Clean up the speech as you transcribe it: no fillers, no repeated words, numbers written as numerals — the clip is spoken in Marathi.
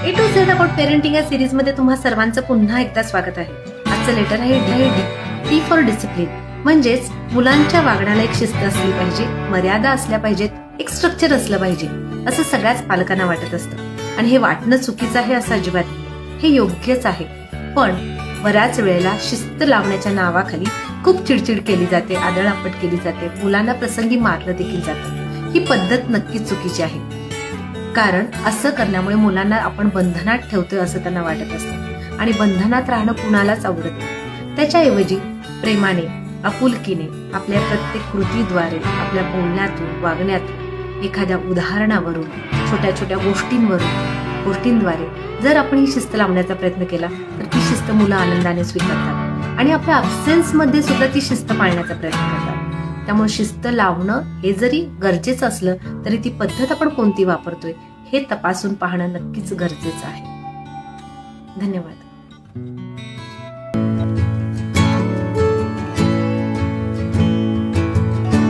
A to Z about parenting या सिरीज मध्ये तुम्हा सर्वांचं पुन्हा एकदा स्वागत आहे. आजचं लेटर आहे डी फॉर डिसिप्लिन. म्हणजेच मुलांच्या वागण्याला एक शिस्त असली पाहिजे, मर्यादा असल्या पाहिजेत, एक स्ट्रक्चर असलं पाहिजे असं सगळ्याच पालकांना वाटत असतं. आणि हे वाटणं चुकीचं आहे असं अजिबात नाही, हे योग्यच आहे. पण बऱ्याच वेळेला शिस्त लावण्याच्या नावाखाली खूप चिडचिड केली जाते, आदळआपट केली जाते, मुलांना प्रसंगी मारलं देखील जातं. ही पद्धत नक्कीच चुकीची आहे. कारण असं करण्यामुळे मुलांना आपण बंधनात ठेवतोय असं त्यांना वाटत असतं आणि बंधनात राहणं कुणालाच आवडत नाही. त्याच्याऐवजी प्रेमाने, आपुलकीने, आपल्या प्रत्येक कृतीद्वारे, आपल्या बोलण्यातून, वागण्यातून, एखाद्या उदाहरणावरून, छोट्या छोट्या गोष्टींद्वारे जर आपण ही शिस्त लावण्याचा प्रयत्न केला तर ती शिस्त मुलं आनंदाने स्वीकारतात आणि आपल्या अब्सेन्स मध्ये सुद्धा ती शिस्त पाळण्याचा प्रयत्न करतात. त्यामुळे शिस्त लावणं हे जरी गरजेचं असलं तरी ती पद्धत आपण कोणती वापरतोय हे तपासून पाहणं नक्कीच गरजेचं आहे. धन्यवाद.